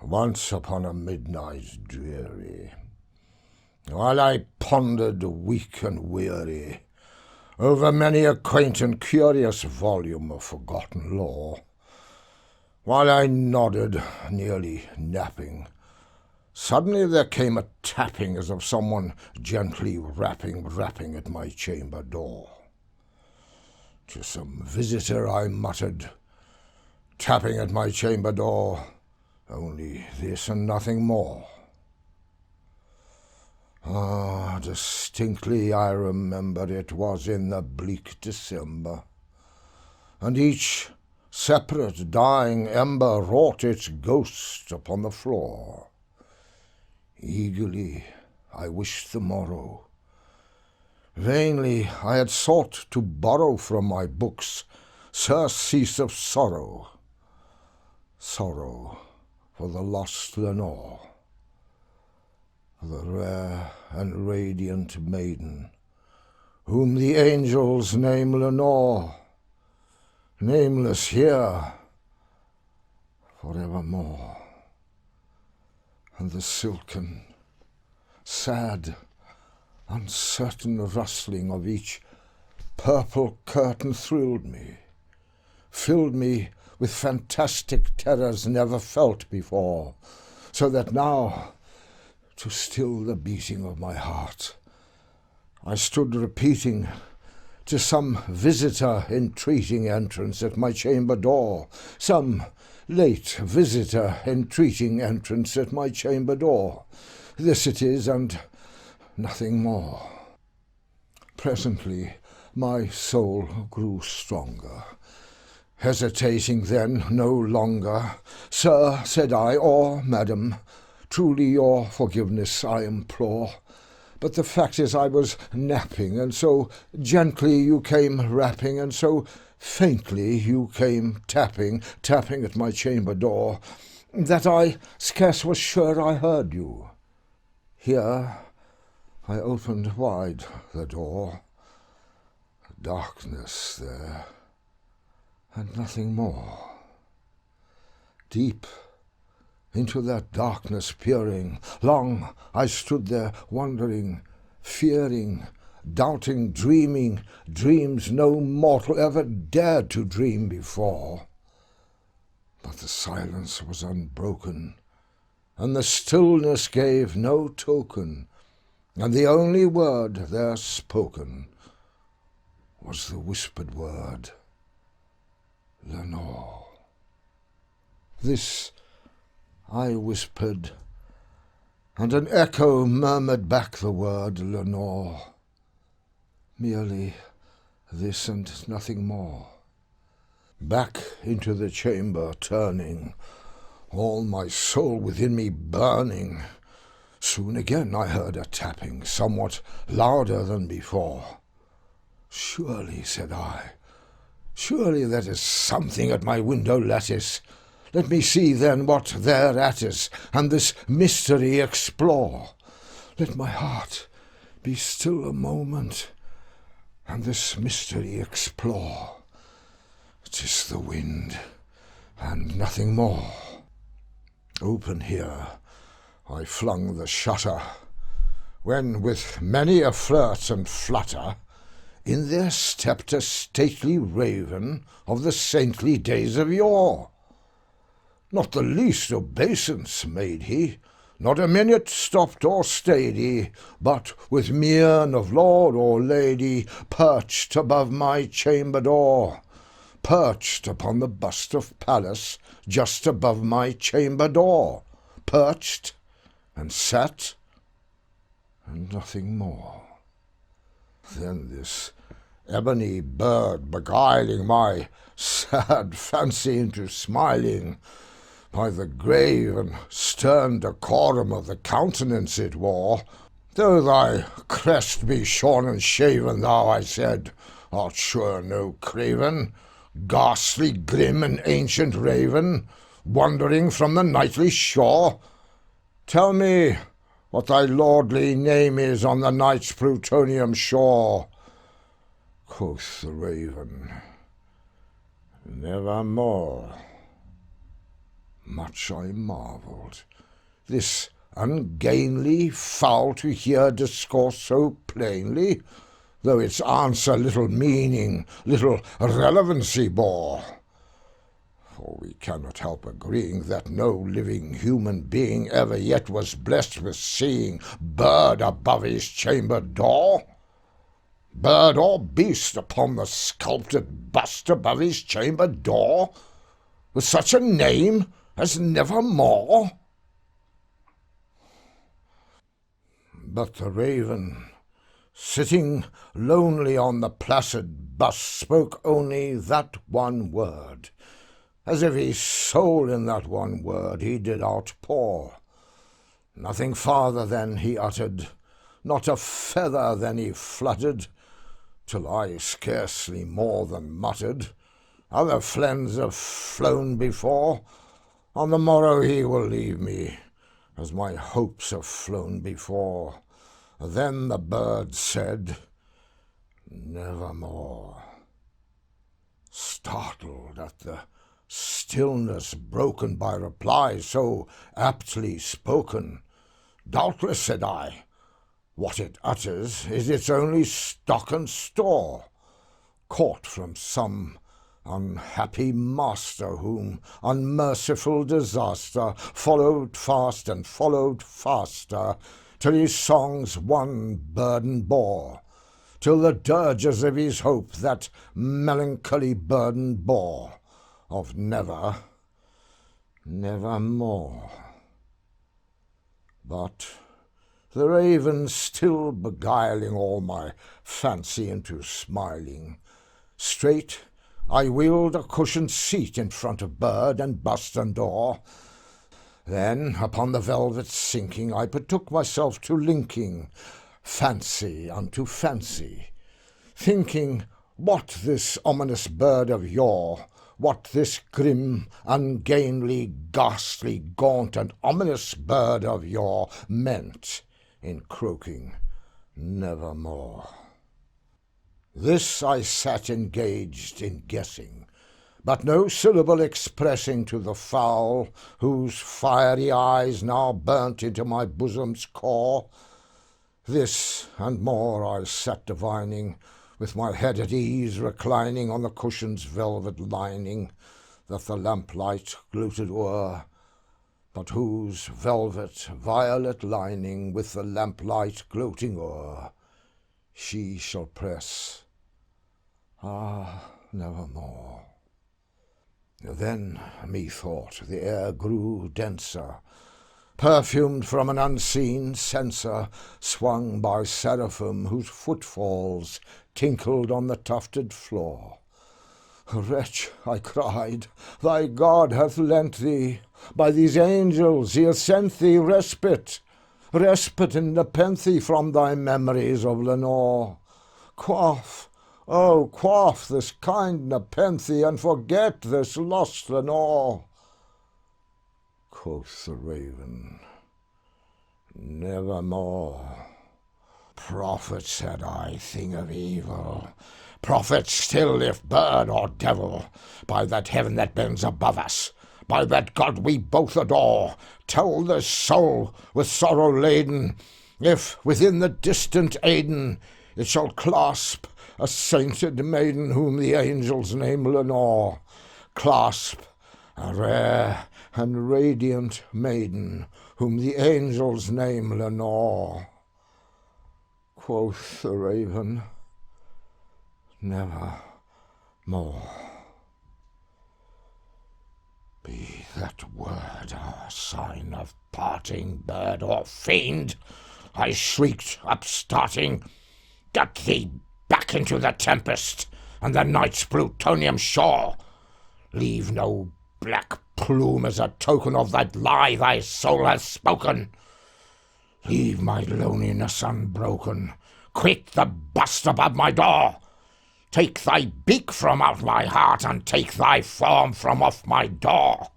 Once upon a midnight dreary, while I pondered weak and weary over many a quaint and curious volume of forgotten lore, while I nodded, nearly napping, suddenly there came a tapping as of someone gently rapping at my chamber door. To some visitor I muttered, tapping at my chamber door, only this and nothing more. Ah, distinctly I remember it was in the bleak December, and each separate dying ember wrought its ghost upon the floor. Eagerly I wished the morrow. Vainly I had sought to borrow from my books surcease of sorrow, sorrow for the lost Lenore, the rare and radiant maiden, whom the angels name Lenore, nameless here forevermore. And the silken, sad, uncertain rustling of each purple curtain thrilled me, filled me with fantastic terrors never felt before, so that now, to still the beating of my heart, I stood repeating to some visitor entreating entrance at my chamber door, some late visitor entreating entrance at my chamber door. This it is, and nothing more. Presently my soul grew stronger, hesitating then no longer. Sir, said I, or madam, truly your forgiveness I implore. But the fact is I was napping, and so gently you came rapping, and so faintly you came tapping at my chamber door, that I scarce was sure I heard you. Here I opened wide the door. Darkness there, and nothing more. Deep into that darkness peering, long I stood there wondering, fearing, doubting, dreaming dreams no mortal ever dared to dream before. But the silence was unbroken, and the stillness gave no token, and the only word there spoken was the whispered word, Lenore. This I whispered, and an echo murmured back the word Lenore. Merely this and nothing more. Back into the chamber turning, all my soul within me burning, soon again I heard a tapping, somewhat louder than before. Surely, said I, surely that is something at my window lattice. Let me see then what thereat is, and this mystery explore. Let my heart be still a moment, and this mystery explore. 'Tis the wind, and nothing more. Open here I flung the shutter, when with many a flirt and flutter in there stepped a stately raven of the saintly days of yore. Not the least obeisance made he, not a minute stopped or stayed he, but with mien of lord or lady perched above my chamber door, perched upon the bust of Pallas just above my chamber door, perched and sat, and nothing more. Then this ebony bird beguiling my sad fancy into smiling, by the grave and stern decorum of the countenance it wore, though thy crest be shorn and shaven, thou, I said, art sure no craven, ghastly, grim, and ancient raven, wandering from the nightly shore. Tell me what thy lordly name is on the night's Plutonian shore. Quoth the raven, nevermore. much I marvelled. This ungainly fowl to hear discourse so plainly, though its answer little meaning, little relevancy bore. For we cannot help agreeing that no living human being ever yet was blessed with seeing bird above his chamber door, bird or beast upon the sculptured bust above his chamber door, with such a name as Nevermore. But the raven, sitting lonely on the placid bust, spoke only that one word, as if his soul in that one word he did outpour. Nothing farther than he uttered, not a feather than he fluttered, till I scarcely more than muttered, other friends have flown before, on the morrow he will leave me, as my hopes have flown before. Then the bird said, Nevermore. Startled at the stillness broken by reply so aptly spoken, doubtless, said I, what it utters is its only stock and store, caught from some unhappy master whom unmerciful disaster followed fast and followed faster, till his songs one burden bore, till the dirges of his hope that melancholy burden bore, of nevermore. But the raven still beguiling all my fancy into smiling, straight I wheeled a cushioned seat in front of bird and bust and door. Then, upon the velvet sinking, I betook myself to linking fancy unto fancy, thinking what this ominous bird of yore, what this grim, ungainly, ghastly, gaunt, and ominous bird of yore meant in croaking Nevermore. This I sat engaged in guessing, but no syllable expressing to the fowl, whose fiery eyes now burnt into my bosom's core. This and more I sat divining, with my head at ease reclining on the cushion's velvet lining, that the lamplight gloated o'er, but whose velvet violet lining with the lamplight gloating o'er she shall press, nevermore. Then, methought, the air grew denser, perfumed from an unseen censer, swung by seraphim whose footfalls tinkled on the tufted floor. Wretch, I cried, thy God hath lent thee, by these angels he hath sent thee respite in nepenthe from thy memories of Lenore. Quaff, oh, quaff this kind nepenthe, and forget this lost Lenore. Quoth the raven, Nevermore. Prophet, said I, thing of evil, prophet still, if bird or devil, by that heaven that bends above us, by that God we both adore, tell this soul with sorrow laden, if within the distant Aidenn it shall clasp a sainted maiden whom the angels name Lenore, clasp a rare and radiant maiden whom the angels name Lenore. Quoth the raven, Nevermore. Be that word a sign of parting, bird or fiend, I shrieked, upstarting, get thee back into the tempest and the night's plutonium shore. Leave no black plume as a token of that lie thy soul has spoken. Leave my loneliness unbroken. Quit the bust above my door. Take thy beak from out my heart, and take thy form from off my door.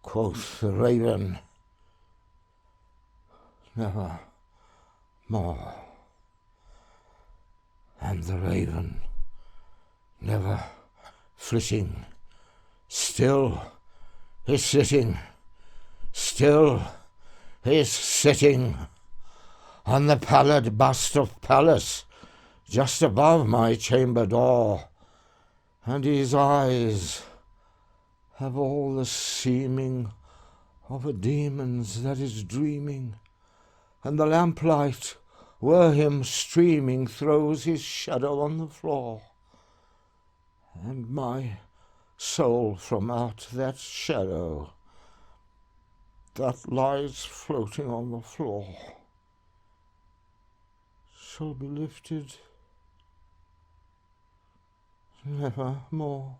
Quoth the raven, Nevermore. And the raven, never flitting, still is sitting, still is sitting, on the pallid bust of Pallas, just above my chamber door, and his eyes have all the seeming of a demon's that is dreaming, and the lamplight, were him streaming, throws his shadow on the floor, and my soul from out that shadow that lies floating on the floor shall be lifted nevermore.